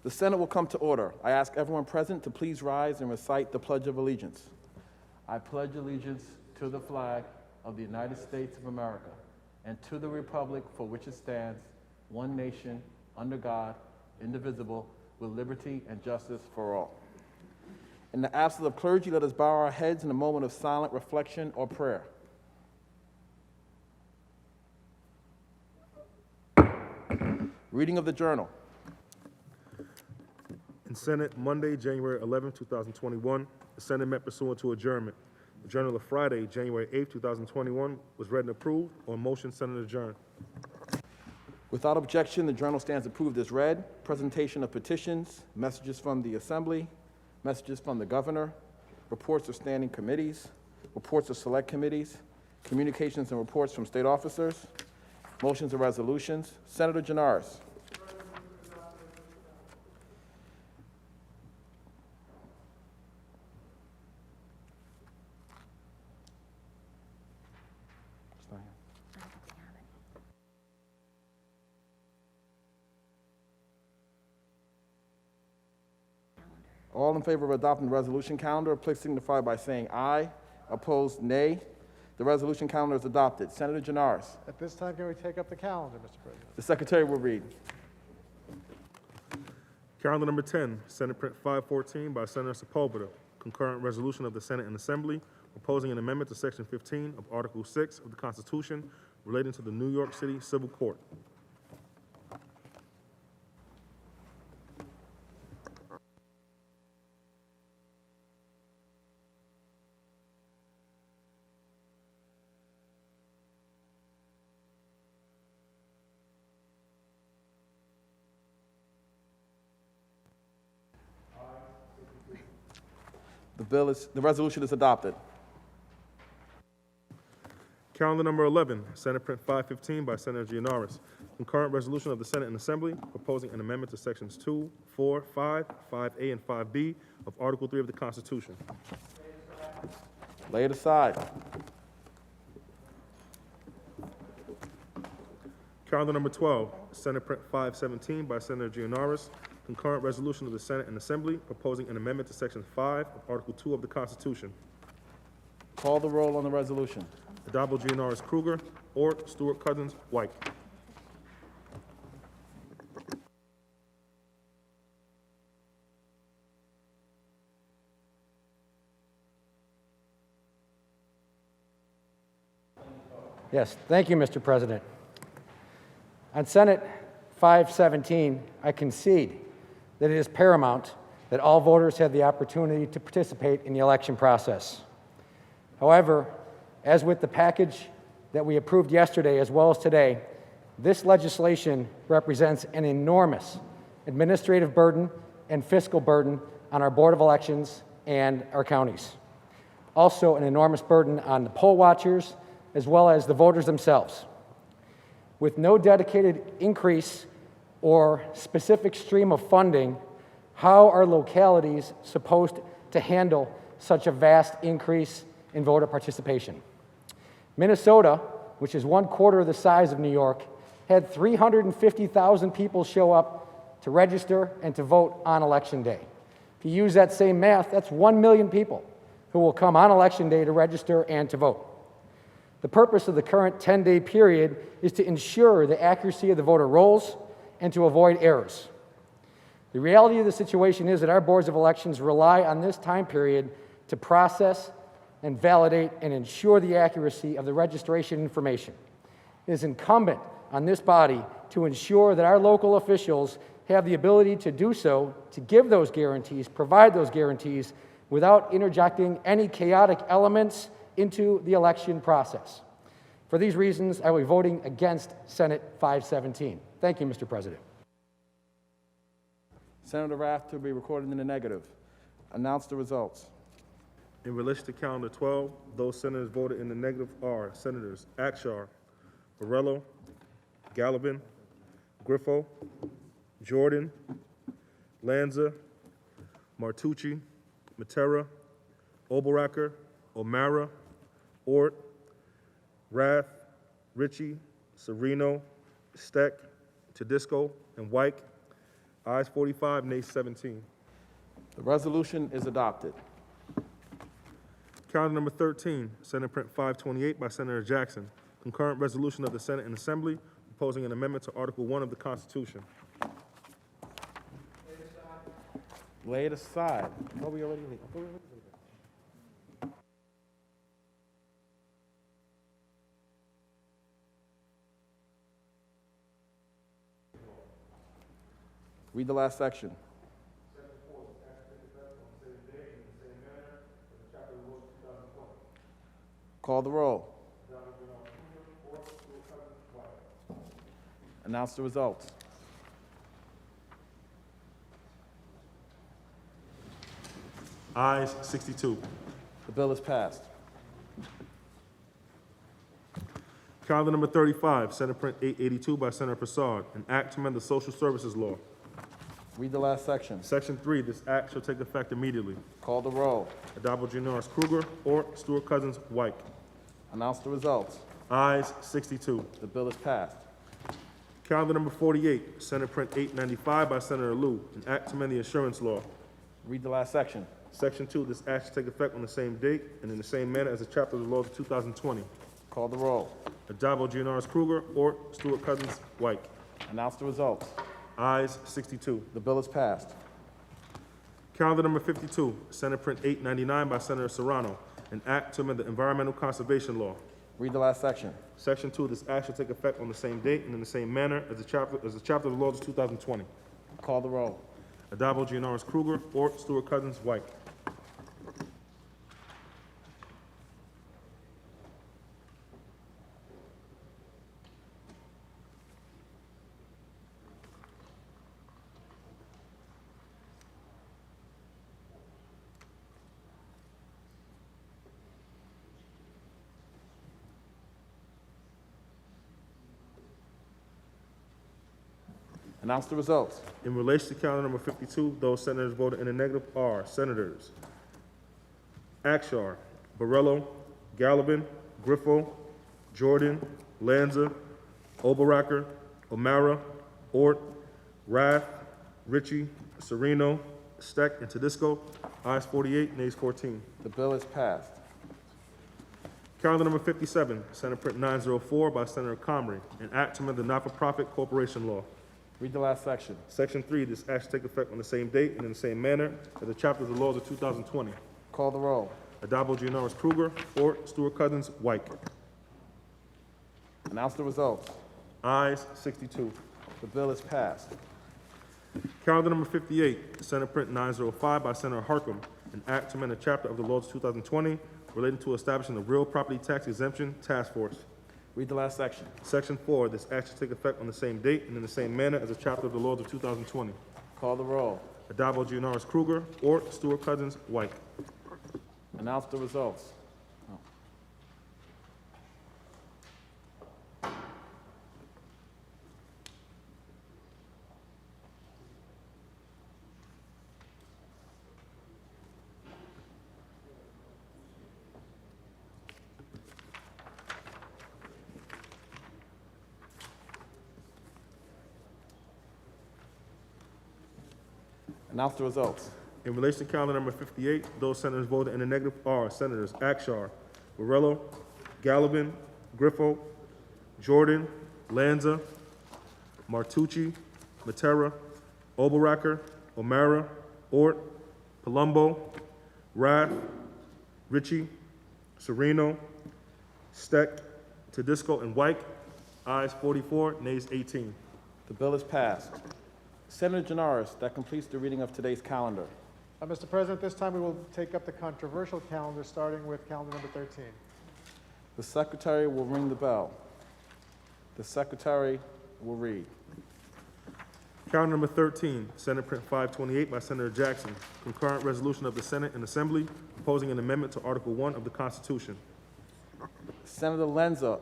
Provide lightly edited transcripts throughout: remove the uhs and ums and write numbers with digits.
The Senate will come to order. I ask everyone present to please rise and recite the Pledge of Allegiance. I pledge allegiance to the flag of the United States of America and to the republic for which it stands, one nation, under God, indivisible, with liberty and justice for all. In the absence of clergy, let us bow our heads in a moment of silent reflection or prayer. Reading of the journal. In Senate, Monday, January 11, 2021, the Senate met pursuant to adjournment. The journal of Friday, January 8, 2021, was read and approved. On motion, Senate adjourned. Without objection, the journal stands approved as read. Presentation of petitions, messages from the Assembly, messages from the Governor, reports of standing committees, reports of select committees, communications and reports from state officers, motions and resolutions. Senator Janaris. All in favor of adopting the resolution calendar, please signify by saying aye. Opposed, nay. The resolution calendar is adopted. Senator Janaris. At this time, can we take up the calendar, Mr. President? The Secretary will read. Calendar number 10, Senate Print 514 by Senator Sepulveda, concurrent resolution of the Senate and Assembly proposing an amendment to Section 15 of Article 6 of the Constitution relating to the New York City Civil Court. The resolution is adopted. Calendar number 11, Senate Print 515 by Senator Gianaris, concurrent resolution of the Senate and Assembly proposing an amendment to Sections 2, 4, 5, 5A, and 5B of Article 3 of the Constitution. Lay it aside. Calendar number 12, Senate Print 517 by Senator Gianaris, concurrent resolution of the Senate and Assembly proposing an amendment to Section 5 of Article 2 of the Constitution. Call the roll on the resolution. Addabbo, Gianaris, Kruger, Ort, Stewart, Cousins, White. Yes, thank you, Mr. President. On Senate 517, I concede that it is paramount that all voters have the opportunity to participate in the election process. However, as with the package that we approved yesterday as well as today, this legislation represents an enormous administrative burden and fiscal burden on our Board of Elections and our counties. Also, an enormous burden on the poll watchers as well as the voters themselves. With no dedicated increase or specific stream of funding, how are localities supposed to handle such a vast increase in voter participation? Minnesota, which is 1/4 the size of New York, had 350,000 people show up to register and to vote on Election Day. If you use that same math, that's 1 million people who will come on Election Day to register and to vote. The purpose of the current 10-day period is to ensure the accuracy of the voter rolls and to avoid errors. The reality of the situation is that our boards of elections rely on this time period to process and validate and ensure the accuracy of the registration information. It is incumbent on this body to ensure that our local officials have the ability to do so, to give those guarantees, provide those guarantees, without interjecting any chaotic elements into the election process. For these reasons, I will be voting against Senate 517. Thank you, Mr. President. Senator Rath to be recorded in the negative. Announce the results. In relation to calendar 12, those senators voted in the negative are Senators Akshar, Borrello, Gallivan, Griffo, Jordan, Lanza, Martucci, Matera, Oberacker, O'Mara, Ort, Rath, Ritchie, Sereno, Steck, Tedisco, and White. Ayes 45, nays 17. The resolution is adopted. Calendar number 13, Senate Print 528 by Senator Jackson. Concurrent resolution of the Senate and Assembly proposing an amendment to Article 1 of the Constitution. Lay it aside. Oh, we already leave. Read the last section. Call the roll. Announce the results. Ayes 62. The bill is passed. Calendar number 35, Senate Print 882 by Senator Prasad, an act to amend the Social Services Law. Read the last section. Section 3, this act shall take effect immediately. Call the roll. Addabbo, Norris, Kruger, or Stewart Cousins, White. Announce the results. Ayes 62. The bill is passed. Calendar number 48, Senate Print 895 by Senator Liu, an act to amend the Insurance Law. Read the last section. Section 2, this act shall take effect on the same date and in the same manner as the chapter of the laws of 2020. Call the roll. Addabbo, Norris, Kruger, or Stewart Cousins, White. Announce the results. Ayes 62. The bill is passed. Calendar number 52, Senate Print 899 by Senator Serrano, an act to amend the Environmental Conservation Law. Read the last section. Section 2, this act shall take effect on the same date and in the same manner as the chapter of the laws of 2020. Call the roll. Addabbo, Norris, Kruger, or Stewart Cousins, White. Announce the results. In relation to calendar number 52, those senators voted in the negative are Senators Akshar, Borrello, Gallivan, Griffo, Jordan, Lanza, Oberacker, O'Mara, Ort, Rath, Ritchie, Sereno, Steck, and Tedisco. Ayes 48, nays 14. The bill is passed. Calendar number 57, Senate Print 904 by Senator Comrie, an act to amend the Not-for-Profit Corporation Law. Read the last section. Section 3, this act shall take effect on the same date and in the same manner as the chapter of the laws of 2020. Call the roll. Addabbo, Norris, Kruger, or Stewart Cousins, White. Announce the results. Ayes 62. The bill is passed. Calendar number 58, Senate Print 905 by Senator Harkam, an act to amend a chapter of the laws of 2020 relating to establishing the Real Property Tax Exemption Task Force. Read the last section. Section 4, this act shall take effect on the same date and in the same manner as a chapter of the laws of 2020. Call the roll. Addabbo, Norris, Kruger, or Stewart Cousins, White. Announce the results. Announce the results. In relation to calendar number 58, those senators voted in the negative are Senators Akshar, Borrello, Gallivan, Griffo, Jordan, Lanza, Martucci, Matera, Oberacker, O'Mara, Ort, Palumbo, Rath, Ritchie, Sereno, Steck, Tedisco, and White. Ayes 44, nays 18. The bill is passed. Senator Janaris, that completes the reading of today's calendar. Mr. President, this time we will take up the controversial calendar, starting with calendar number 13. The secretary will ring the bell. The secretary will read. Calendar number 13, Senate Print 528 by Senator Jackson, concurrent resolution of the Senate and Assembly proposing an amendment to Article 1 of the Constitution. Senator Lanza,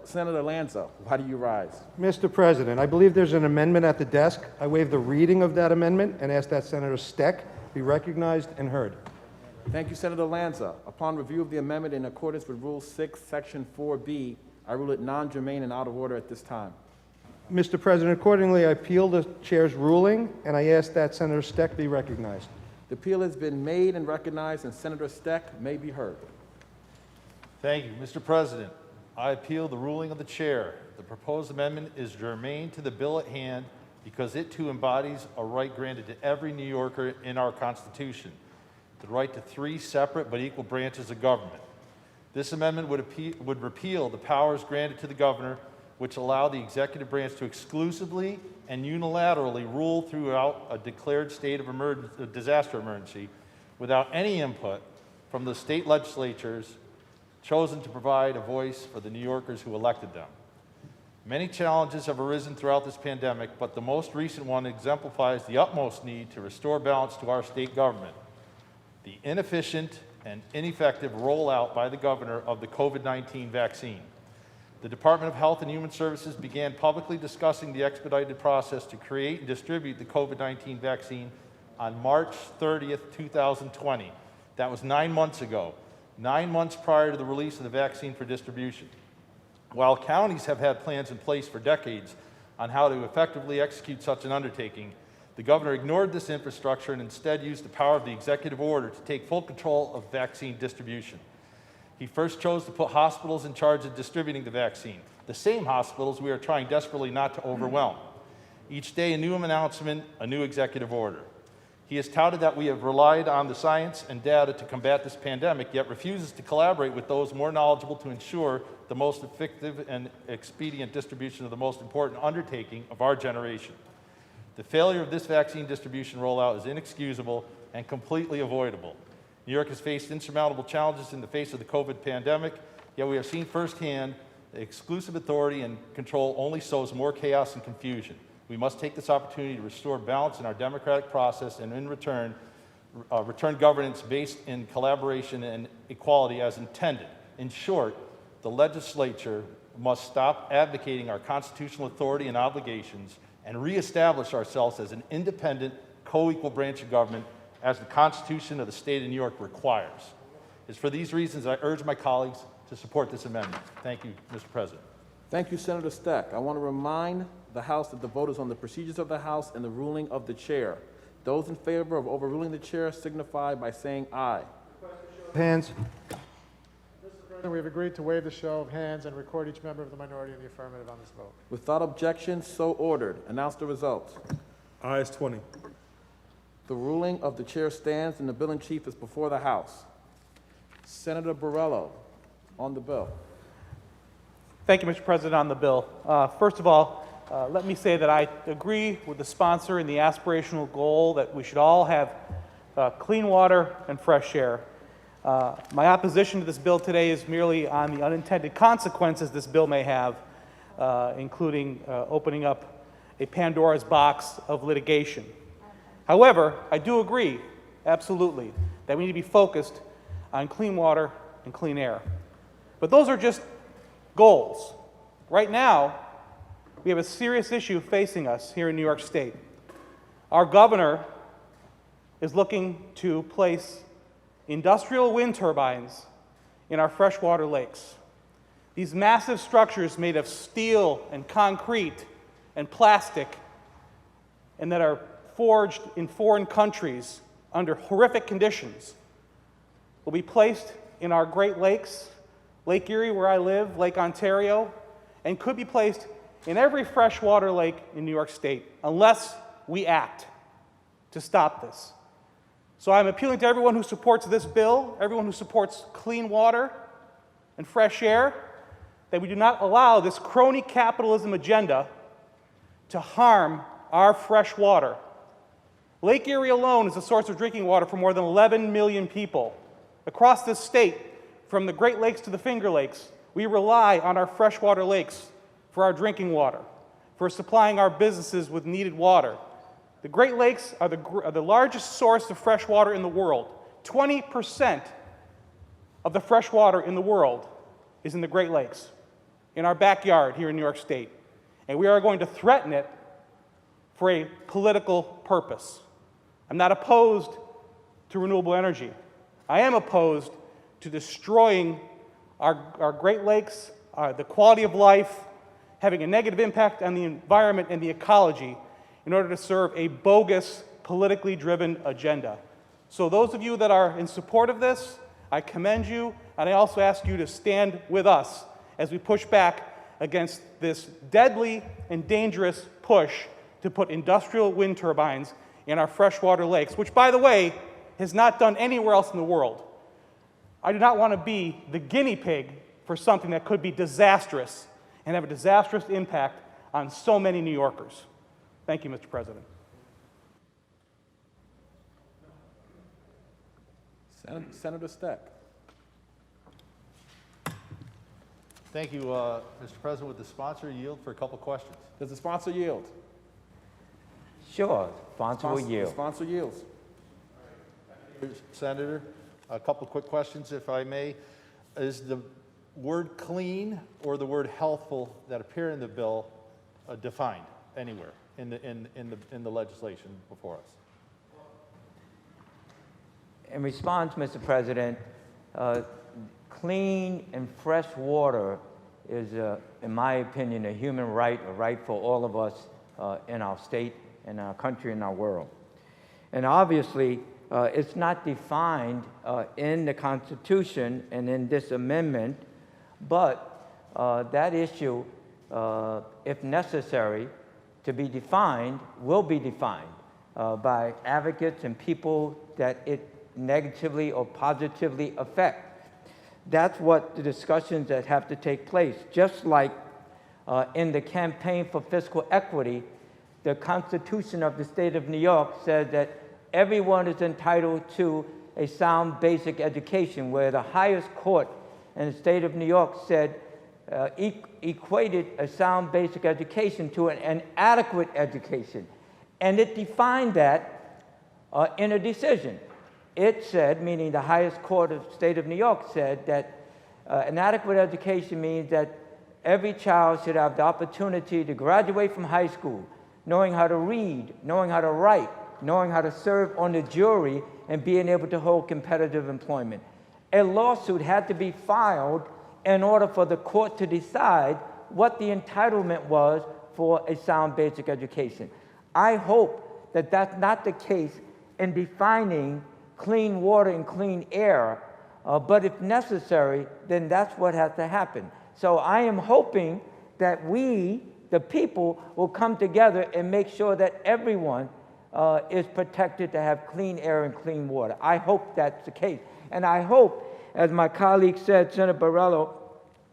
why do you rise? Mr. President, I believe there's an amendment at the desk. I waive the reading of that amendment and ask that Senator Steck be recognized and heard. Thank you, Senator Lanza. Upon review of the amendment in accordance with Rule 6, Section 4B, I rule it non-germane and out of order at this time. Mr. President, accordingly, I appeal the chair's ruling, and I ask that Senator Steck be recognized. The appeal has been made and recognized, and Senator Steck may be heard. Thank you, Mr. President. I appeal the ruling of the chair. The proposed amendment is germane to the bill at hand because it too embodies a right granted to every New Yorker in our Constitution, the right to 3 separate but equal branches of government. This amendment would repeal the powers granted to the governor, which allow the executive branch to exclusively and unilaterally rule throughout a declared state of disaster emergency without any input from the state legislatures chosen to provide a voice for the New Yorkers who elected them. Many challenges have arisen throughout this pandemic, but the most recent one exemplifies the utmost need to restore balance to our state government. The inefficient and ineffective rollout by the governor of the COVID-19 vaccine. The Department of Health and Human Services began publicly discussing the expedited process to create and distribute the COVID-19 vaccine on March 30th, 2020. That was 9 months ago, 9 months prior to the release of the vaccine for distribution. While counties have had plans in place for decades on how to effectively execute such an undertaking, the governor ignored this infrastructure and instead used the power of the executive order to take full control of vaccine distribution. He first chose to put hospitals in charge of distributing the vaccine, the same hospitals we are trying desperately not to overwhelm. Each day, a new announcement, a new executive order. He has touted that we have relied on the science and data to combat this pandemic, yet refuses to collaborate with those more knowledgeable to ensure the most effective and expedient distribution of the most important undertaking of our generation. The failure of this vaccine distribution rollout is inexcusable and completely avoidable. New York has faced insurmountable challenges in the face of the COVID pandemic, yet we have seen firsthand that exclusive authority and control only sows more chaos and confusion. We must take this opportunity to restore balance in our democratic process and in return governance based in collaboration and equality as intended. In short, the legislature must stop advocating our constitutional authority and obligations and reestablish ourselves as an independent, co-equal branch of government as the Constitution of the State of New York requires. It's for these reasons I urge my colleagues to support this amendment. Thank you, Mr. President. Thank you, Senator Steck. I want to remind the House that the vote is on the procedures of the House and the ruling of the chair. Those in favor of overruling the chair signify by saying aye. Hands. And we've agreed to waive the show of hands and record each member of the minority in the affirmative on this vote. Without objection, so ordered. Announce the results. Ayes 20. The ruling of the chair stands and the bill in chief is before the House. Senator Borrello on the bill. Thank you, Mr. President, on the bill. First of all, let me say that I agree with the sponsor in the aspirational goal that we should all have clean water and fresh air. My opposition to this bill today is merely on the unintended consequences this bill may have, including opening up a Pandora's box of litigation. However, I do agree, absolutely, that we need to be focused on clean water and clean air. But those are just goals. Right now, we have a serious issue facing us here in New York State. Our governor is looking to place industrial wind turbines in our freshwater lakes. These massive structures made of steel and concrete and plastic and that are forged in foreign countries under horrific conditions will be placed in our Great Lakes, Lake Erie, where I live, Lake Ontario, and could be placed in every freshwater lake in New York State unless we act to stop this. So I'm appealing to everyone who supports this bill, everyone who supports clean water and fresh air, that we do not allow this crony capitalism agenda to harm our fresh water. Lake Erie alone is a source of drinking water for more than 11 million people. Across this state, from the Great Lakes to the Finger Lakes, we rely on our freshwater lakes for our drinking water, for supplying our businesses with needed water. The Great Lakes are the largest source of fresh water in the world. 20% of the fresh water in the world is in the Great Lakes, in our backyard here in New York State. And we are going to threaten it for a political purpose. I'm not opposed to renewable energy. I am opposed to destroying our Great Lakes, the quality of life, having a negative impact on the environment and the ecology in order to serve a bogus, politically driven agenda. So those of you that are in support of this, I commend you, and I also ask you to stand with us as we push back against this deadly and dangerous push to put industrial wind turbines in our freshwater lakes, which, by the way, is not done anywhere else in the world. I do not want to be the guinea pig for something that could be disastrous and have a disastrous impact on so many New Yorkers. Thank you, Mr. President. Senator Steck. Thank you, Mr. President. Would the sponsor yield for a couple questions? Does the sponsor yield? Sure, sponsor will The yield. sponsor yields. Senator, a couple quick questions, if I may. Is the word clean or the word healthful that appear in the bill defined anywhere in the legislation before us? In response, Mr. President, clean and fresh water is, in my opinion, a human right, a right for all of us in our state, in our country, in our world. And obviously, it's not defined in the Constitution and in this amendment, but that issue, if necessary, to be defined, will be defined by advocates and people that it negatively or positively affect. That's what the discussions that have to take place. Just like in the campaign for fiscal equity, the Constitution of the state of New York said that everyone is entitled to a sound basic education, where the highest court in the state of New York said equated a sound basic education to an adequate education. And it defined that in a decision. It said, meaning the highest court of the state of New York said, that an adequate education means that every child should have the opportunity to graduate from high school, knowing how to read, knowing how to write, knowing how to serve on the jury, and being able to hold competitive employment. A lawsuit had to be filed in order for the court to decide what the entitlement was for a sound basic education. I hope that that's not the case in defining clean water and clean air, but if necessary, then that's what has to happen. So I am hoping that we, the people, will come together and make sure that everyone is protected to have clean air and clean water. I hope that's the case. And I hope, as my colleague said, Senator Borrello,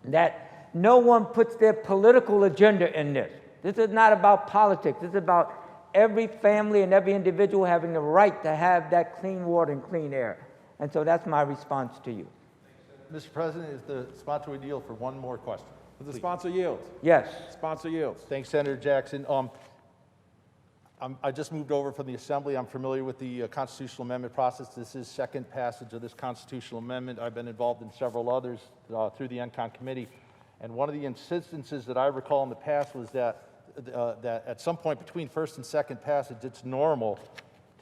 that no one puts their political agenda in this. This is not about politics. This is about every family and every individual having the right to have that clean water and clean air. And so that's my response to you. Mr. President, is the sponsor would yield for one more question? Does the sponsor yield? Yes. Sponsor yields. Thanks, Senator Jackson. I just moved over from the Assembly. I'm familiar with the constitutional amendment process. This is second passage of this constitutional amendment. I've been involved in several others through the ENCON committee. And one of the instances that I recall in the past was that at some point between first and second passage, it's normal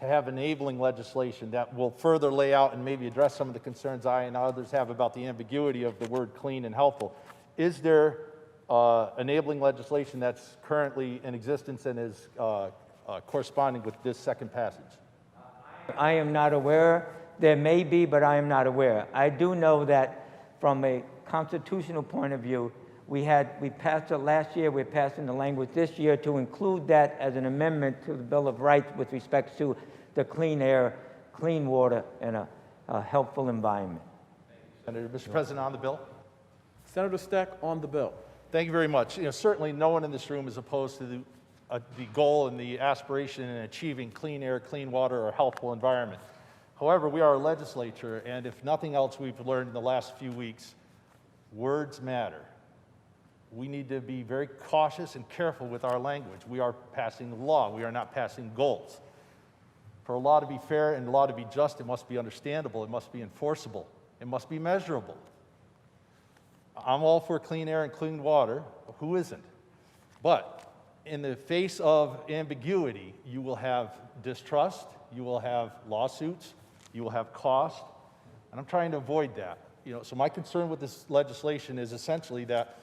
to have enabling legislation that will further lay out and maybe address some of the concerns I and others have about the ambiguity of the word clean and healthful. Is there enabling legislation that's currently in existence and is corresponding with this second passage? I am not aware. There may be, but I am not aware. I do know that from a constitutional point of view, we passed it last year, we're passing the language this year to include that as an amendment to the Bill of Rights with respect to the clean air, clean water, and a healthful environment. Senator, Mr. President, on the bill? Senator Steck on the bill. Thank you very much. Certainly no one in this room is opposed to the goal and the aspiration in achieving clean air, clean water, or healthful environment. However, we are a legislature, and if nothing else we've learned in the last few weeks, words matter. We need to be very cautious and careful with our language. We are passing law. We are not passing goals. For a law to be fair and a law to be just, it must be understandable, it must be enforceable, it must be measurable. I'm all for clean air and clean water. Who isn't? But in the face of ambiguity, you will have distrust, you will have lawsuits, you will have cost, and I'm trying to avoid that. So my concern with this legislation is essentially that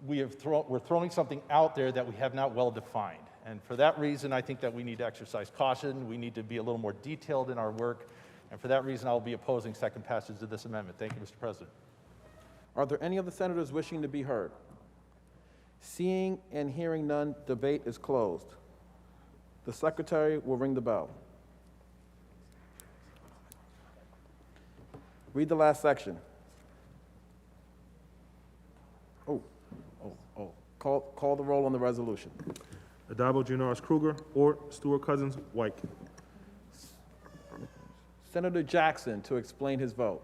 we're throwing something out there that we have not well defined. And for that reason, I think that we need to exercise caution. We need to be a little more detailed in our work. And for that reason, I'll be opposing second passage of this amendment. Thank you, Mr. President. Are there any other senators wishing to be heard? Seeing and hearing none, debate is closed. The secretary will ring the bell. Read the last section. Call the roll on the resolution. Addabbo, Janoris Kruger, Ort, Stewart Cousins, White. Senator Jackson to explain his vote.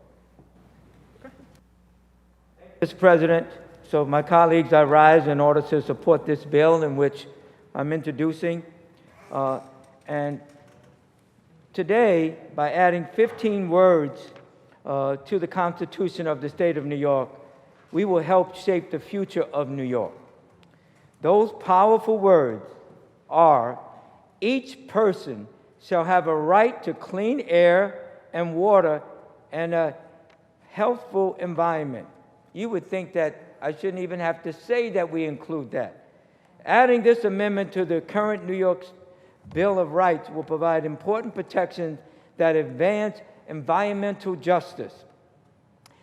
Mr. President, so my colleagues, I rise in order to support this bill in which I'm introducing. And today, by adding 15 words to the Constitution of the State of New York, we will help shape the future of New York. Those powerful words are, each person shall have a right to clean air and water and a healthful environment. You would think that I shouldn't even have to say that we include that. Adding this amendment to the current New York Bill of Rights will provide important protections that advance environmental justice.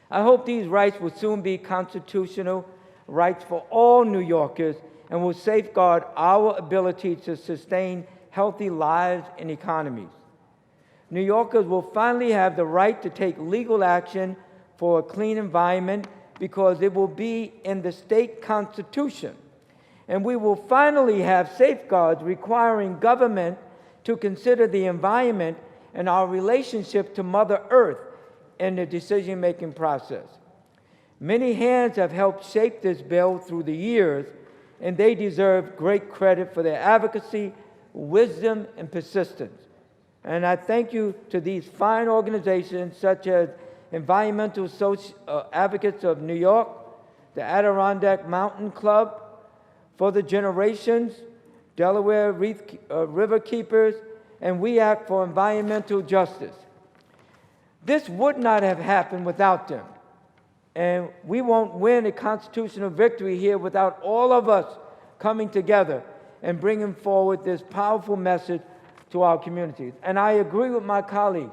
I hope these rights will soon be constitutional rights for all New Yorkers and will safeguard our ability to sustain healthy lives and economies. New Yorkers will finally have the right to take legal action for a clean environment because it will be in the state constitution. And we will finally have safeguards requiring government to consider the environment and our relationship to Mother Earth in the decision-making process. Many hands have helped shape this bill through the years, and they deserve great credit for their advocacy, wisdom, and persistence. And I thank you to these fine organizations such as Environmental Advocates of New York, the Adirondack Mountain Club, For the Generations, Delaware River Keepers, and We Act for Environmental Justice. This would not have happened without them. And we won't win a constitutional victory here without all of us coming together and bringing forward this powerful message to our communities. And I agree with my colleague.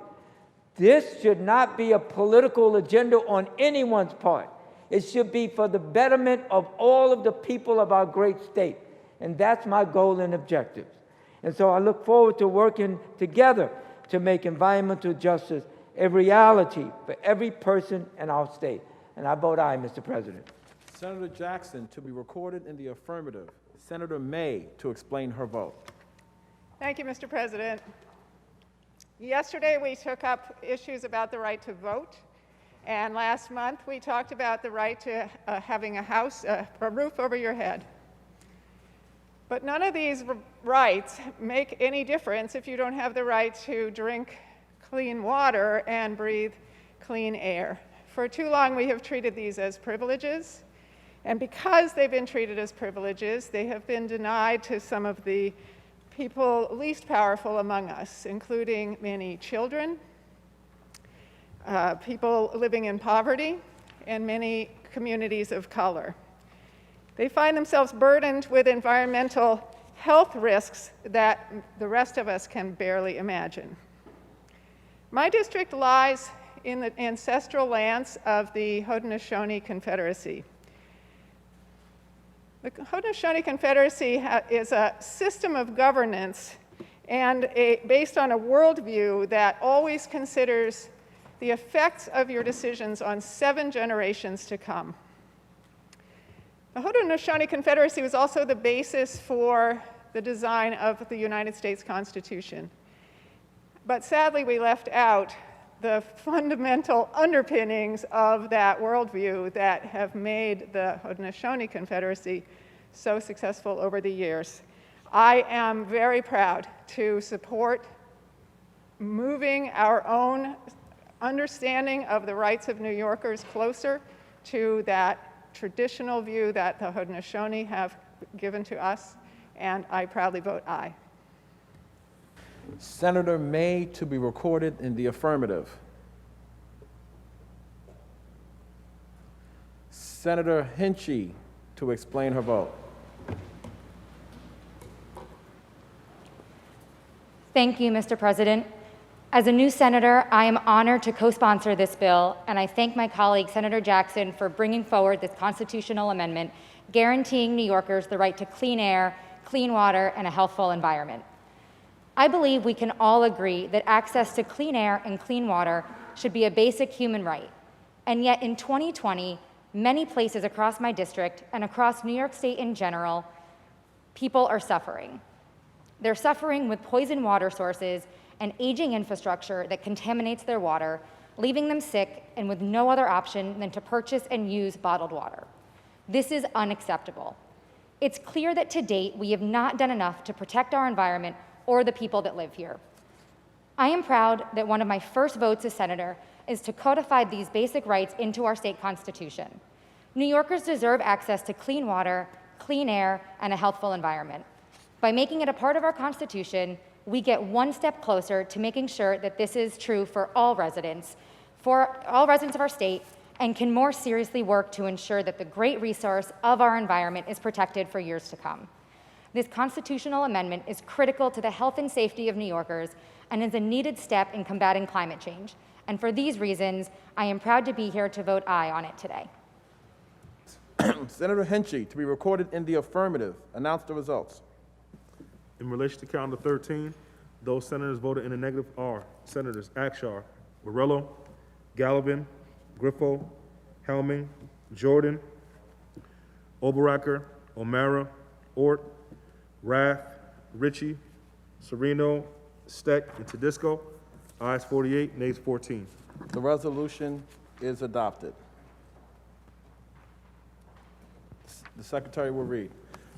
This should not be a political agenda on anyone's part. It should be for the betterment of all of the people of our great state. And that's my goal and objective. And so I look forward to working together to make environmental justice a reality for every person in our state. And I vote aye, Mr. President. Senator Jackson to be recorded in the affirmative. Senator May to explain her vote. Thank you, Mr. President. Yesterday, we took up issues about the right to vote. And last month, we talked about the right to having a house, a roof over your head. But none of these rights make any difference if you don't have the right to drink clean water and breathe clean air. For too long, we have treated these as privileges. And because they've been treated as privileges, they have been denied to some of the people least powerful among us, including many children, people living in poverty, and many communities of color. They find themselves burdened with environmental health risks that the rest of us can barely imagine. My district lies in the ancestral lands of the Haudenosaunee Confederacy. The Haudenosaunee Confederacy is a system of governance and based on a worldview that always considers the effects of your decisions on 7 generations to come. The Haudenosaunee Confederacy was also the basis for the design of the United States Constitution. But sadly, we left out the fundamental underpinnings of that worldview that have made the Haudenosaunee Confederacy so successful over the years. I am very proud to support moving our own understanding of the rights of New Yorkers closer to that traditional view that the Haudenosaunee have given to us, and I proudly vote aye. Senator May to be recorded in the affirmative. Senator Hinchey to explain her vote. Thank you, Mr. President. As a new senator, I am honored to co-sponsor this bill, and I thank my colleague, Senator Jackson, for bringing forward this constitutional amendment guaranteeing New Yorkers the right to clean air, clean water, and a healthful environment. I believe we can all agree that access to clean air and clean water should be a basic human right. And yet in 2020, many places across my district and across New York State in general, people are suffering. They're suffering with poison water sources and aging infrastructure that contaminates their water, leaving them sick and with no other option than to purchase and use bottled water. This is unacceptable. It's clear that to date, we have not done enough to protect our environment or the people that live here. I am proud that one of my first votes as senator is to codify these basic rights into our state constitution. New Yorkers deserve access to clean water, clean air, and a healthful environment. By making it a part of our Constitution, we get one step closer to making sure that this is true for all residents of our state, and can more seriously work to ensure that the great resource of our environment is protected for years to come. This constitutional amendment is critical to the health and safety of New Yorkers and is a needed step in combating climate change. And for these reasons, I am proud to be here to vote aye on it today. Senator Henchy, to be recorded in the affirmative, announce the results. In relation to calendar 13, those senators voted in the negative are Senators Akshar, Borrello, Gallivan, Griffo, Helming, Jordan, Oberacker, O'Mara, Ort, Rath, Ritchie, Sereno, Steck, and Tedisco. Ayes 48, nays 14. The resolution is adopted. The secretary will read.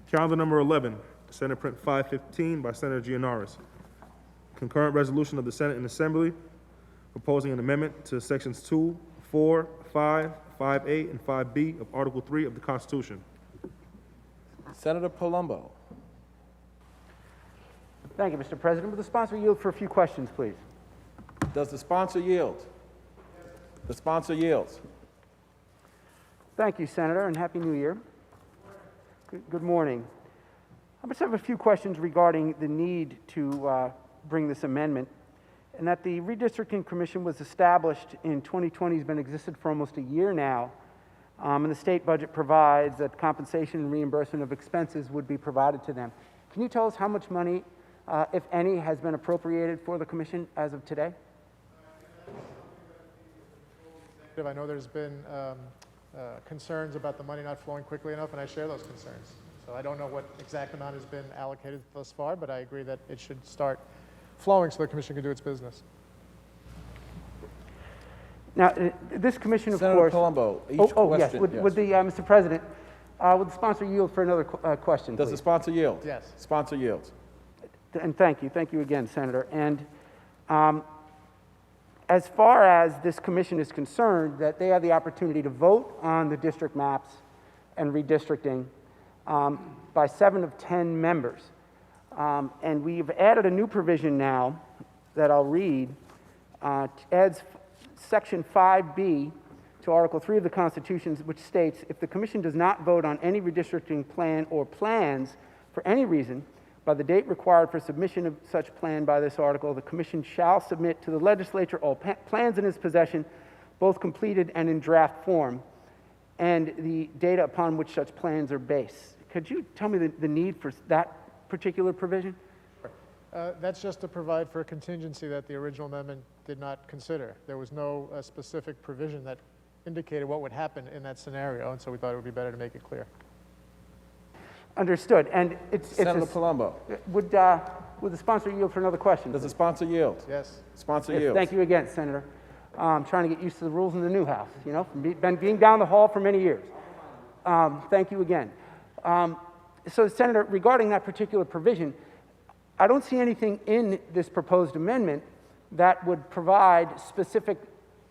Calendar number 11, Senate Print 515 by Senator Gianaris. Concurrent resolution of the Senate and Assembly proposing an amendment to sections 2, 4, 5, 5A, and 5B of Article 3 of the Constitution. Senator Palumbo. Thank you, Mr. President. Will the sponsor yield for a few questions, please? Does the sponsor yield? The sponsor yields. Thank you, Senator, and Happy New Year. Good morning. I just have a few questions regarding the need to bring this amendment, and that the Redistricting Commission was established in 2020, has been existed for almost a year now, and the state budget provides that compensation and reimbursement of expenses would be provided to them. Can you tell us how much money, if any, has been appropriated for the commission as of today? I know there's been concerns about the money not flowing quickly enough, and I share those concerns. So I don't know what exact amount has been allocated thus far, but I agree that it should start flowing so the commission can do its business. Now, this commission, of Senator course... Palumbo, each yes. question, Would the, Mr. President, would the sponsor yield for another question, Does please? the sponsor yield? Yes. Sponsor yields. And thank you again, Senator. And as far as this commission is concerned, that they have the opportunity to vote on the district maps and redistricting by 7 of 10 members. And we've added a new provision now that I'll read, adds Section 5B to Article 3 of the Constitution, which states, if the commission does not vote on any redistricting plan or plans for any reason, by the date required for submission of such plan by this article, the commission shall submit to the legislature all plans in its possession, both completed and in draft form, and the data upon which such plans are based. Could you tell me the need for that particular provision? That's just to provide for a contingency that the original amendment did not consider. There was no specific provision that indicated what would happen in that scenario, and so we thought it would be better to make it clear. Understood. And it's Senator Palumbo. Would the sponsor yield for another question? Does the sponsor yield? Yes. Sponsor Yes, yields. thank you again, Senator. I'm trying to get used to the rules in the new house, you know, from being down the hall for many years. Thank you again. So, Senator, regarding that particular provision, I don't see anything in this proposed amendment that would provide specific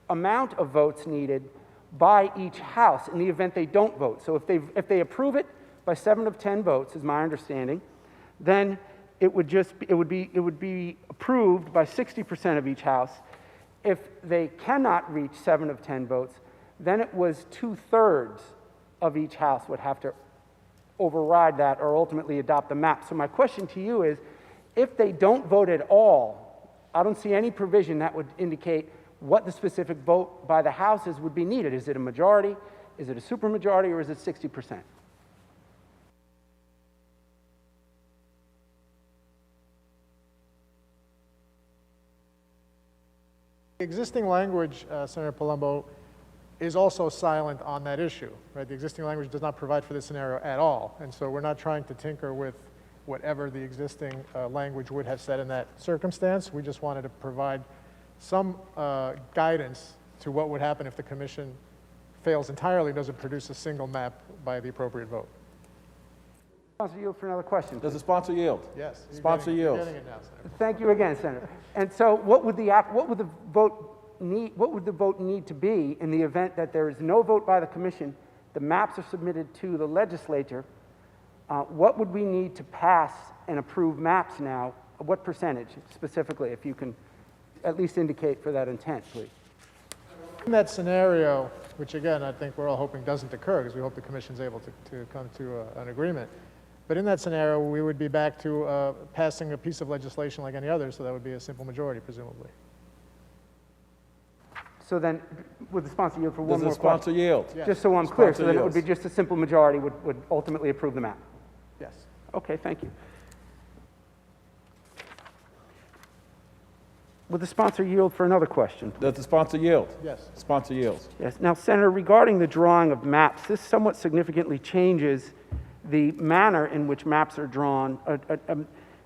amount of votes needed by each house in the event they don't vote. So if they approve it by 7 of 10 votes, is my understanding, then it would be approved by 60% of each house. If they cannot reach 7 of 10 votes, then it was 2/3 of each house would have to override that or ultimately adopt the map. So my question to you is, if they don't vote at all, I don't see any provision that would indicate what the specific vote by the houses would be needed. Is it a majority? Is it a supermajority, or is it 60%? The existing language, Senator Palumbo, is also silent on that issue, right? The existing language does not provide for this scenario at all, and so we're not trying to tinker with whatever the existing language would have said in that circumstance. We just wanted to provide some guidance to what would happen if the commission fails entirely, doesn't produce a single map by the appropriate vote. Sponsor yield for another question. Does the sponsor yield? Yes. Sponsor yields. You're getting it now, Senator. Thank you again, Senator. And so what would the vote need to be in the event that there is no vote by the commission, the maps are submitted to the legislature? What would we need to pass and approve maps now? What percentage specifically, if you can at least indicate for that intent, please? In that scenario, which again, I think we're all hoping doesn't occur because we hope the commission's able to come to an agreement. But in that scenario, we would be back to passing a piece of legislation like any other, so that would be a simple majority, presumably. So then, would the sponsor yield for one Does more the sponsor question? yield? Yes. Just so I'm clear, so Sponsor then it would be yields. just a simple majority would ultimately approve the map. Yes. Okay, thank you. Would the sponsor yield for another question? Does the sponsor yield? Yes. Sponsor yields. Yes. Now, Senator, regarding the drawing of maps, this somewhat significantly changes the manner in which maps are drawn.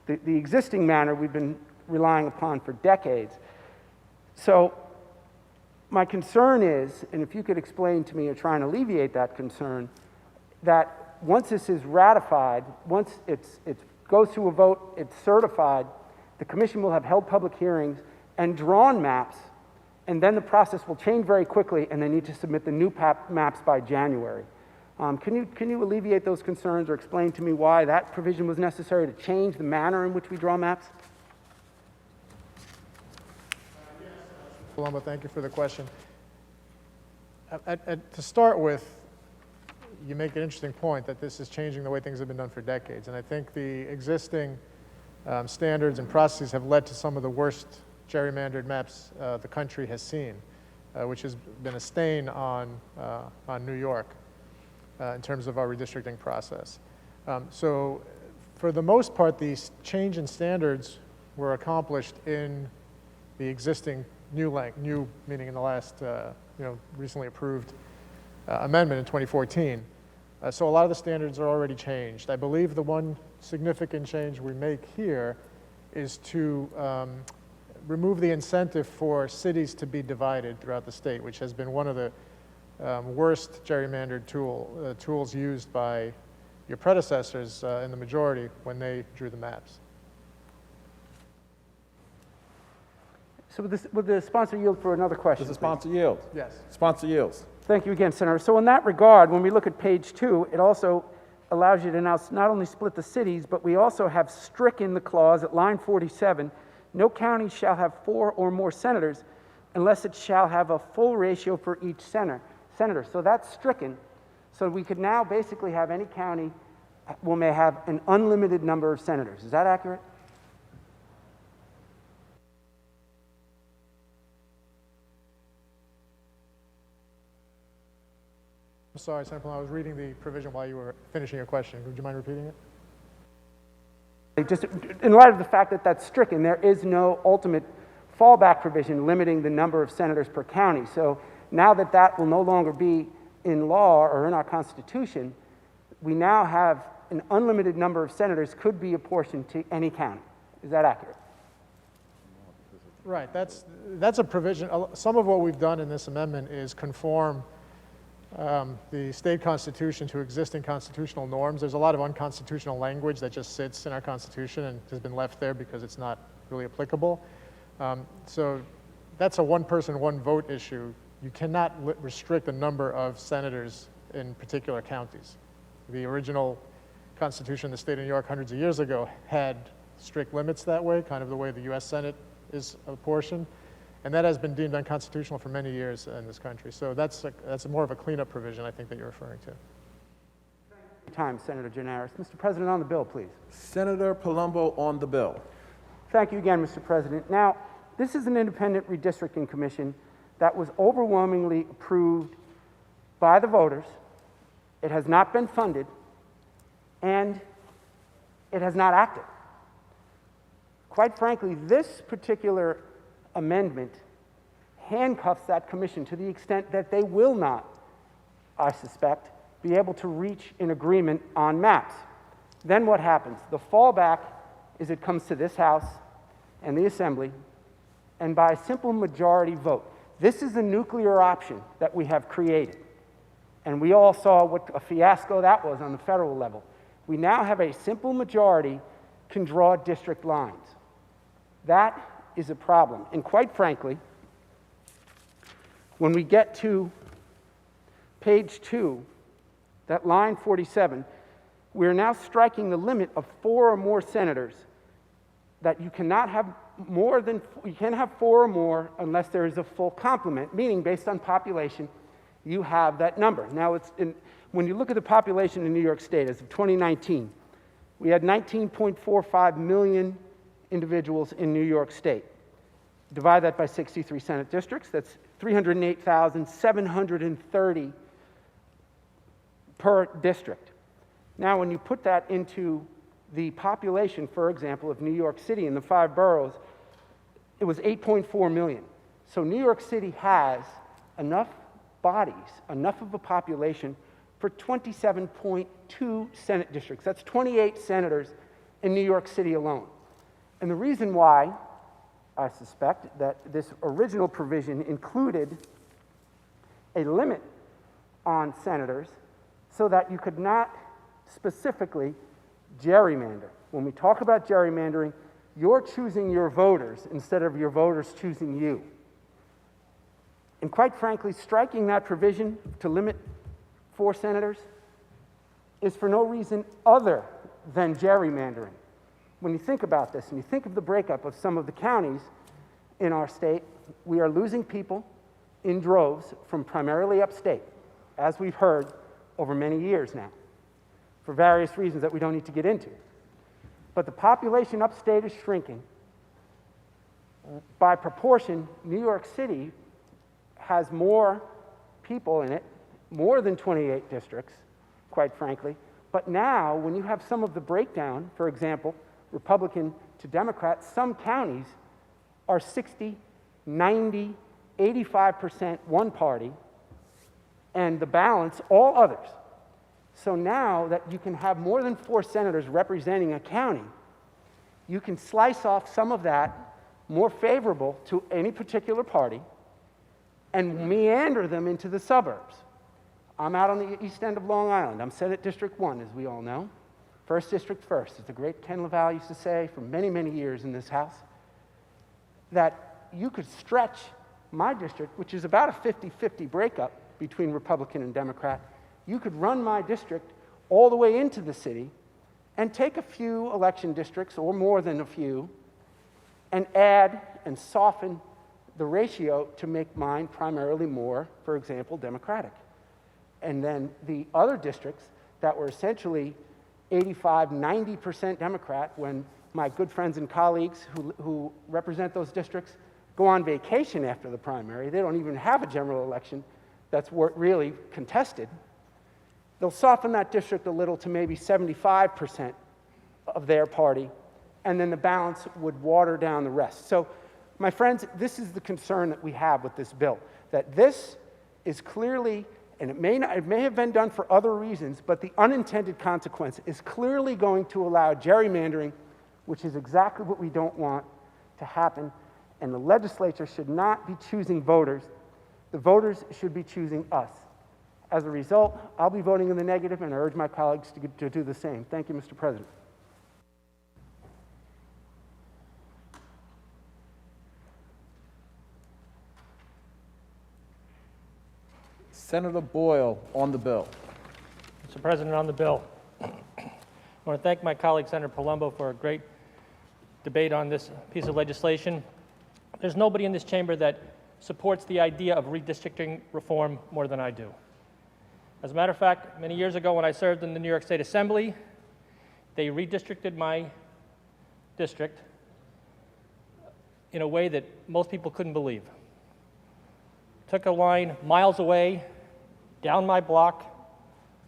The existing manner we've been relying upon for decades. So my concern is, and if you could explain to me or try and alleviate that concern, that once this is ratified, once it goes to a vote, it's certified, the commission will have held public hearings and drawn maps, and then the process will change very quickly, and they need to submit the new maps by January. Can you alleviate those concerns or explain to me why that provision was necessary to change the manner in which we draw maps? Palumbo, thank you for the question. To start with, you make an interesting point that this is changing the way things have been done for decades, and I think the existing standards and processes have led to some of the worst gerrymandered maps the country has seen, which has been a stain on New York in terms of our redistricting process. So for the most part, these change in standards were accomplished in the existing new meaning in the last recently approved amendment in 2014. So a lot of the standards are already changed. I believe the one significant change we make here is to remove the incentive for cities to be divided throughout the state, which has been one of the worst gerrymandered tools used by your predecessors in the majority when they drew the maps. So would the sponsor yield for another question? Does the please? sponsor yield? Yes. Sponsor yields. Thank you again, Senator. So in that regard, when we look at page 2, it also allows you to now not only split the cities, but we also have stricken the clause at line 47, no county shall have 4 or more senators unless it shall have a full ratio for each senator. So that's stricken. So we could now basically have any county may have an unlimited number of senators. Is that accurate? I'm sorry, Senator Palumbo, I was reading the provision while you were finishing your question. Would you mind repeating it? Just in light of the fact that that's stricken, there is no ultimate fallback provision limiting the number of senators per county. So now that that will no longer be in law or in our Constitution, we now have an unlimited number of senators could be apportioned to any county. Is that accurate? Right, that's a provision. Some of what we've done in this amendment is conform the state constitution to existing constitutional norms. There's a lot of unconstitutional language that just sits in our Constitution and has been left there because it's not really applicable. So that's a one-person, one-vote issue. You cannot restrict the number of senators in particular counties. The original Constitution of the state of New York hundreds of years ago had strict limits that way, kind of the way the U.S. Senate is apportioned. And that has been deemed unconstitutional for many years in this country. So that's more of a cleanup provision, I think, that you're referring to. time, Senator Janaris. Mr. President, on the bill, please. Senator Palumbo on the bill. Thank you again, Mr. President. Now, this is an independent redistricting commission that was overwhelmingly approved by the voters. It has not been funded, and it has not acted. Quite frankly, this particular amendment handcuffs that commission to the extent that they will not, I suspect, be able to reach an agreement on maps. Then what happens? The fallback is it comes to this House and the Assembly, and by a simple majority vote. This is a nuclear option that we have created. And we all saw what a fiasco that was on the federal level. We now have a simple majority can draw district lines. That is a problem. And quite frankly, when we get to page 2, that line 47, we're now striking the limit of 4 or more senators, that you cannot have more than, you can't have 4 or more unless there is a full complement, meaning based on population, you have that number. Now, when you look at the population in New York State as of 2019, we had 19.45 million individuals in New York State. Divide that by 63 Senate districts, that's 308,730 per district. Now, when you put that into the population, for example, of New York City in the 5 boroughs, it was 8.4 million. So New York City has enough bodies, enough of a population for 27.2 Senate districts. That's 28 senators in New York City alone. And the reason why, I suspect, that this original provision included a limit on senators so that you could not specifically gerrymander. When we talk about gerrymandering, you're choosing your voters instead of your voters choosing you. And quite frankly, striking that provision to limit 4 senators is for no reason other than gerrymandering. When you think about this and you think of the breakup of some of the counties in our state, we are losing people in droves from primarily upstate, as we've heard over many years now, for various reasons that we don't need to get into. But the population upstate is shrinking. By proportion, New York City has more people in it, more than 28 districts, quite frankly. But now, when you have some of the breakdown, for example, Republican to Democrat, some counties are 60, 90, 85% one party, and the balance, all others. So now that you can have more than 4 senators representing a county, you can slice off some of that more favorable to any particular party and meander them into the suburbs. I'm out on the east end of Long Island. I'm Senate District 1, as we all know. First district first. As the great Ken LaValle used to say for many, many years in this House, that you could stretch my district, which is about a 50-50 breakup between Republican and Democrat. You could run my district all the way into the city and take a few election districts, or more than a few, and add and soften the ratio to make mine primarily more, for example, Democratic. And then the other districts that were essentially 85, 90% Democrat, when my good friends and colleagues who represent those districts go on vacation after the primary, they don't even have a general election that's really contested, they'll soften that district a little to maybe 75% of their party, and then the balance would water down the rest. So, my friends, this is the concern that we have with this bill, that this is clearly, and it may have been done for other reasons, but the unintended consequence is clearly going to allow gerrymandering, which is exactly what we don't want to happen. And the legislature should not be choosing voters. The voters should be choosing us. As a result, I'll be voting in the negative, and I urge my colleagues to do the same. Thank you, Mr. President. Senator Boyle on the bill. Mr. President, on the bill, I want to thank my colleague, Senator Palumbo, for a great debate on this piece of legislation. There's nobody in this chamber that supports the idea of redistricting reform more than I do. As a matter of fact, many years ago when I served in the New York State Assembly, they redistricted my district in a way that most people couldn't believe. Took a line miles away, down my block,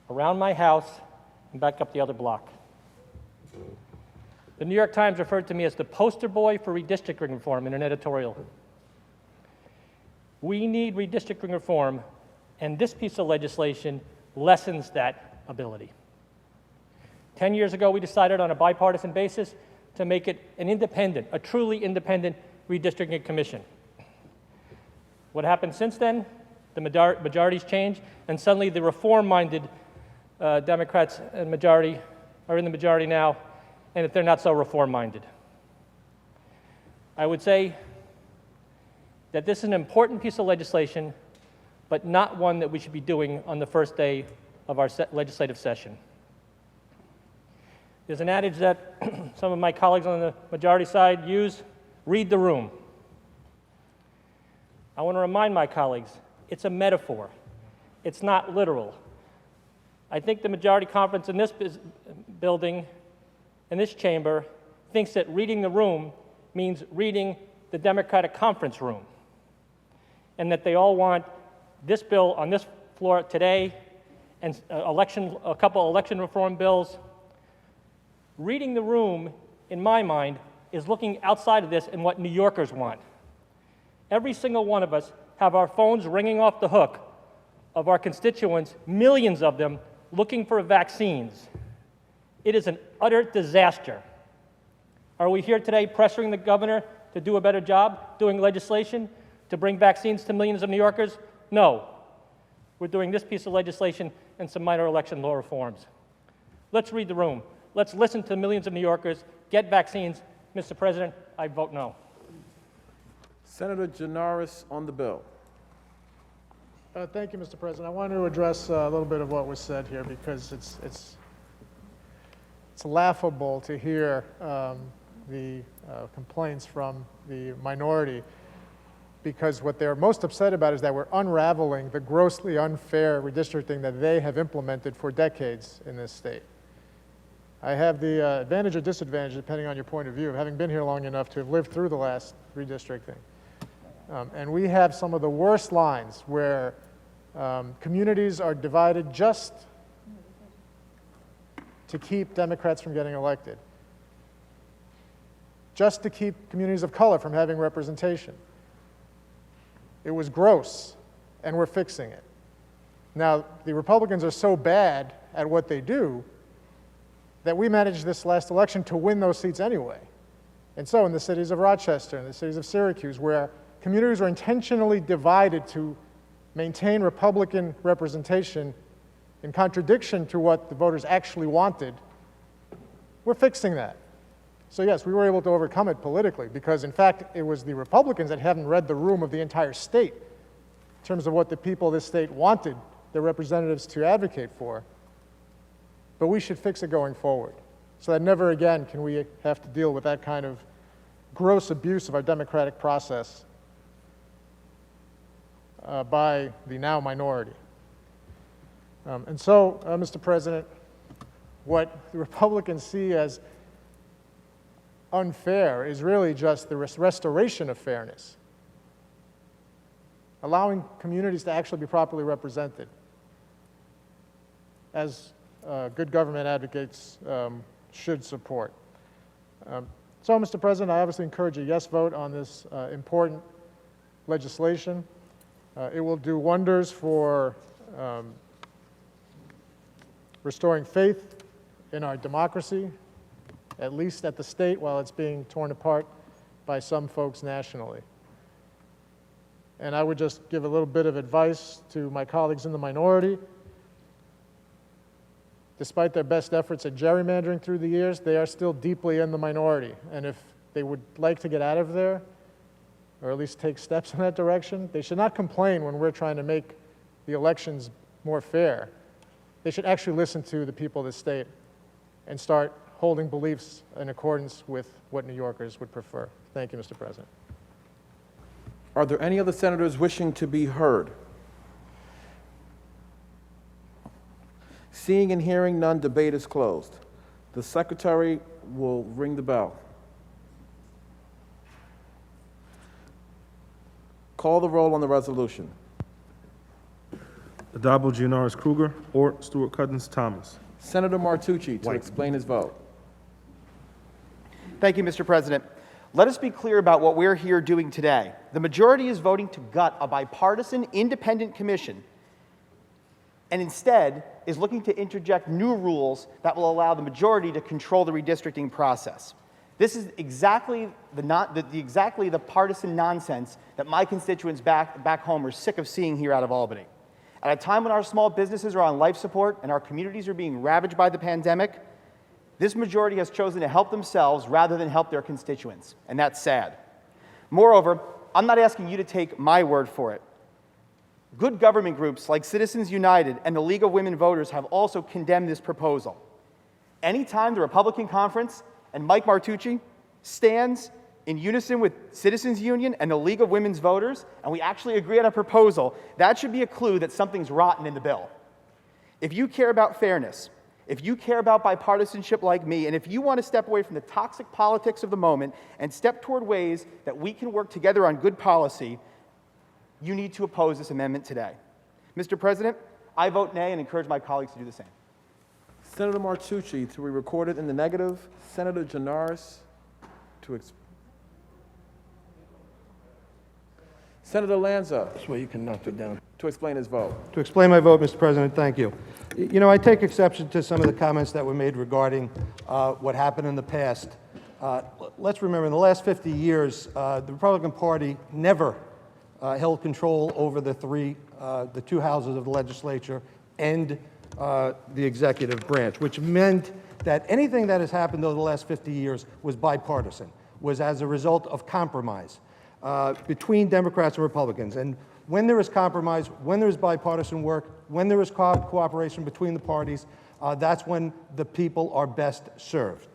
around my house, and back up the other block. The New York Times referred to me as the poster boy for redistricting reform in an editorial. We need redistricting reform, and this piece of legislation lessens that ability. 10 years ago, we decided on a bipartisan basis to make it an independent, a truly independent redistricting commission. What happened since then? The majorities changed, and suddenly the reform-minded Democrats and majority are in the majority now, and if they're not so reform-minded. I would say that this is an important piece of legislation, but not one that we should be doing on the first day of our legislative session. There's an adage that some of my colleagues on the majority side use, read the room. I want to remind my colleagues, it's a metaphor. It's not literal. I think the majority conference in this building, in this chamber, thinks that reading the room means reading the Democratic conference room, and that they all want this bill on this floor today and a couple election reform bills. Reading the room, in my mind, is looking outside of this and what New Yorkers want. Every single one of us have our phones ringing off the hook of our constituents, millions of them, looking for vaccines. It is an utter disaster. Are we here today pressuring the governor to do a better job doing legislation to bring vaccines to millions of New Yorkers? No. We're doing this piece of legislation and some minor election law reforms. Let's read the room. Let's listen to millions of New Yorkers, get vaccines. Mr. President, I vote no. Senator Janoris on the bill. Thank you, Mr. President. I want to address a little bit of what was said here because it's laughable to hear the complaints from the minority, because what they're most upset about is that we're unraveling the grossly unfair redistricting that they have implemented for decades in this state. I have the advantage or disadvantage, depending on your point of view, of having been here long enough to have lived through the last redistricting. And we have some of the worst lines where communities are divided just to keep Democrats from getting elected, just to keep communities of color from having representation. It was gross, and we're fixing it. Now, the Republicans are so bad at what they do that we managed this last election to win those seats anyway. And so in the cities of Rochester and the cities of Syracuse, where communities were intentionally divided to maintain Republican representation in contradiction to what the voters actually wanted, we're fixing that. So yes, we were able to overcome it politically because, in fact, it was the Republicans that hadn't read the room of the entire state in terms of what the people of this state wanted their representatives to advocate for. But we should fix it going forward so that never again can we have to deal with that kind of gross abuse of our democratic process by the now minority. And so, Mr. President, what the Republicans see as unfair is really just the restoration of fairness, allowing communities to actually be properly represented, as good government advocates should support. So, Mr. President, I obviously encourage a yes vote on this important legislation. It will do wonders for restoring faith in our democracy, at least at the state, while it's being torn apart by some folks nationally. And I would just give a little bit of advice to my colleagues in the minority. Despite their best efforts at gerrymandering through the years, they are still deeply in the minority. And if they would like to get out of there, or at least take steps in that direction, they should not complain when we're trying to make the elections more fair. They should actually listen to the people of the state and start holding beliefs in accordance with what New Yorkers would prefer. Thank you, Mr. President. Are there any other senators wishing to be heard? Seeing and hearing none, debate is closed. The secretary will ring the bell. Call the roll on the resolution. Addabbo, Gianaris Kruger, or Stewart Cousins Thomas. Senator Martucci to explain his vote. Thank you, Mr. President. Let us be clear about what we're here doing today. The majority is voting to gut a bipartisan independent commission and instead is looking to interject new rules that will allow the majority to control the redistricting process. This is exactly the partisan nonsense that my constituents back home are sick of seeing here out of Albany. At a time when our small businesses are on life support and our communities are being ravaged by the pandemic, this majority has chosen to help themselves rather than help their constituents, and that's sad. Moreover, I'm not asking you to take my word for it. Good government groups like Citizens United and the League of Women Voters have also condemned this proposal. Anytime the Republican Conference and Mike Martucci stands in unison with Citizens Union and the League of Women's Voters, and we actually agree on a proposal, that should be a clue that something's rotten in the bill. If you care about fairness, if you care about bipartisanship like me, and if you want to step away from the toxic politics of the moment and step toward ways that we can work together on good policy, you need to oppose this amendment today. Mr. President, I vote nay and encourage my colleagues to do the same. Senator Martucci to be recorded in the negative. Senator Gianaris to Senator Lanza. This way you can knock it down. To explain his vote. To explain my vote, Mr. President, thank you. You know, I take exception to some of the comments that were made regarding what happened in the past. Let's remember, in the last 50 years, the Republican Party never held control over the two houses of the legislature and the executive branch, which meant that anything that has happened over the last 50 years was bipartisan, was as a result of compromise between Democrats and Republicans. And when there is compromise, when there is bipartisan work, when there is cooperation between the parties, that's when the people are best served.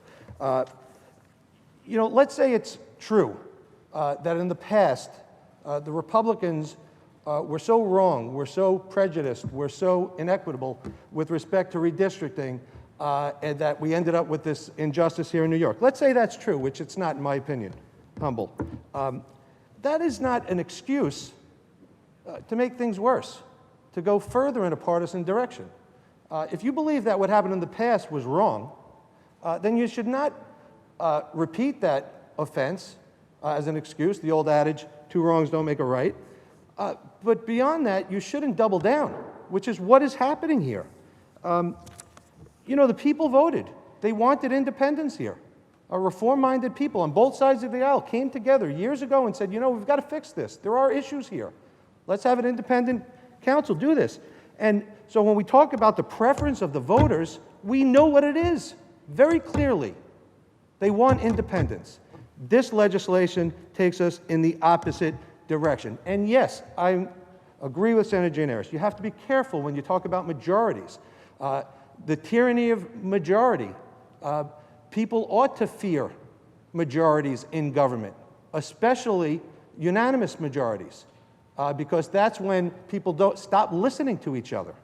You know, let's say it's true that in the past, the Republicans were so wrong, were so prejudiced, were so inequitable with respect to redistricting, and that we ended up with this injustice here in New York. Let's say that's true, which it's not in my opinion, humble. That is not an excuse to make things worse, to go further in a partisan direction. If you believe that what happened in the past was wrong, then you should not repeat that offense as an excuse, the old adage, two wrongs don't make a right. But beyond that, you shouldn't double down, which is what is happening here. You know, the people voted. They wanted independence here. Reform-minded people on both sides of the aisle came together years ago and said, you know, we've got to fix this. There are issues here. Let's have an independent council do this. And so when we talk about the preference of the voters, we know what it is very clearly. They want independence. This legislation takes us in the opposite direction. And yes, I agree with Senator Gianaris. You have to be careful when you talk about majorities. The tyranny of majority. People ought to fear majorities in government, especially unanimous majorities, because that's when people don't stop listening to each other.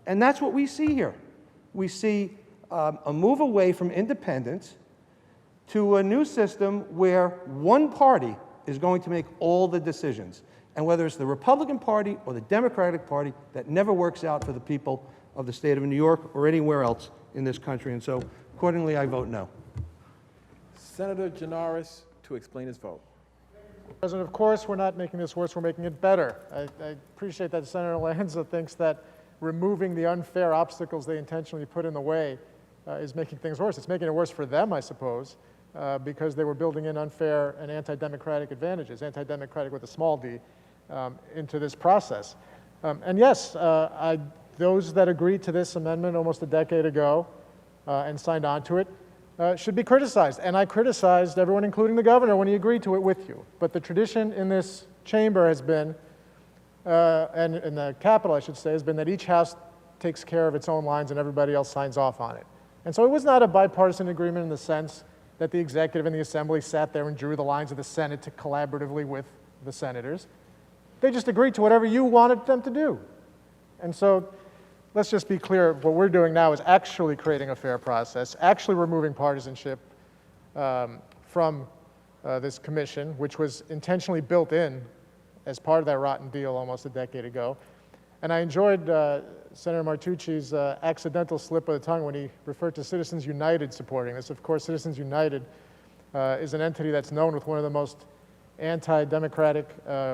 And that's what we see here. We see a move away from independence to a new system where one party is going to make all the decisions. And whether it's the Republican Party or the Democratic Party, that never works out for the people of the state of New York or anywhere else in this country. And so, accordingly, I vote no. Senator Gianaris to explain his vote. President, of course, we're not making this worse, we're making it better. I appreciate that Senator Lanza thinks that removing the unfair obstacles they intentionally put in the way is making things worse. It's making it worse for them, I suppose, because they were building in unfair and anti-democratic advantages, anti-democratic with a small d, into this process. And yes, those that agreed to this amendment almost a decade ago and signed on to it should be criticized. And I criticized everyone, including the governor, when he agreed to it with you. But the tradition in this chamber has been, and in the Capitol, I should say, has been that each house takes care of its own lines and everybody else signs off on it. And so it was not a bipartisan agreement in the sense that the executive and the assembly sat there and drew the lines of the Senate to collaboratively with the senators. They just agreed to whatever you wanted them to do. And so let's just be clear, what we're doing now is actually creating a fair process, actually removing partisanship from this commission, which was intentionally built in as part of that rotten deal almost a decade ago. And I enjoyed Senator Martucci's accidental slip of the tongue when he referred to Citizens United supporting this. Of course, Citizens United is an entity that's known with one of the most anti-democratic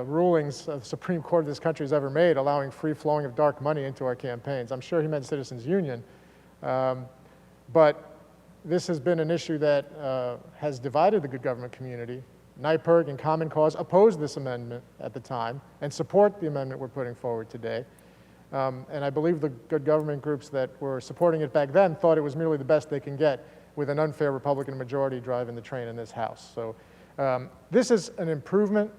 rulings the Supreme Court of this country has ever made, allowing free flowing of dark money into our campaigns. I'm sure he meant Citizens Union, but this has been an issue that has divided the good government community. NYPIRG and Common Cause opposed this amendment at the time and support the amendment we're putting forward today. And I believe the good government groups that were supporting it back then thought it was merely the best they can get with an unfair Republican majority driving the train in this House. So this is an improvement.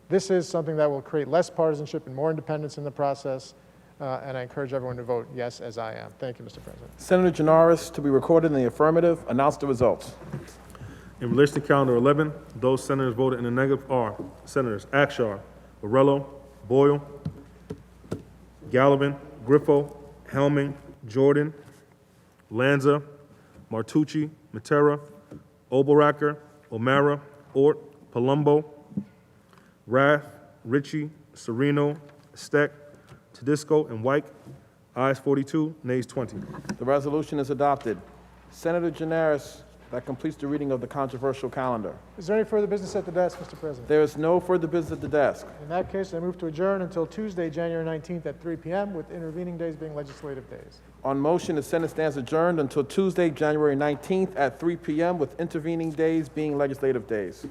This is something that will create less partisanship and more independence in the process. And I encourage everyone to vote yes, as I am. Thank you, Mr. President. Senator Janaris, to be recorded in the affirmative. Announce the results. In relation to calendar 11, those senators voted in the negative are Senators Akshar, Borrello, Boyle, Gallivan, Griffo, Helming, Jordan, Lanza, Martucci, Matera, Oberacker, O'Mara, Ort, Palumbo, Rath, Ritchie, Sereno, Steck, Tedisco, and White. Ayes 42, nays 20. The resolution is adopted. Senator Janaris, that completes the reading of the controversial calendar. Is there any further business at the desk, Mr. President? There is no further business at the desk. In that case, I move to adjourn until Tuesday, January 19th at 3 p.m., with intervening days being legislative days. On motion, the Senate stands adjourned until Tuesday, January 19th at 3 p.m., with intervening days being legislative days.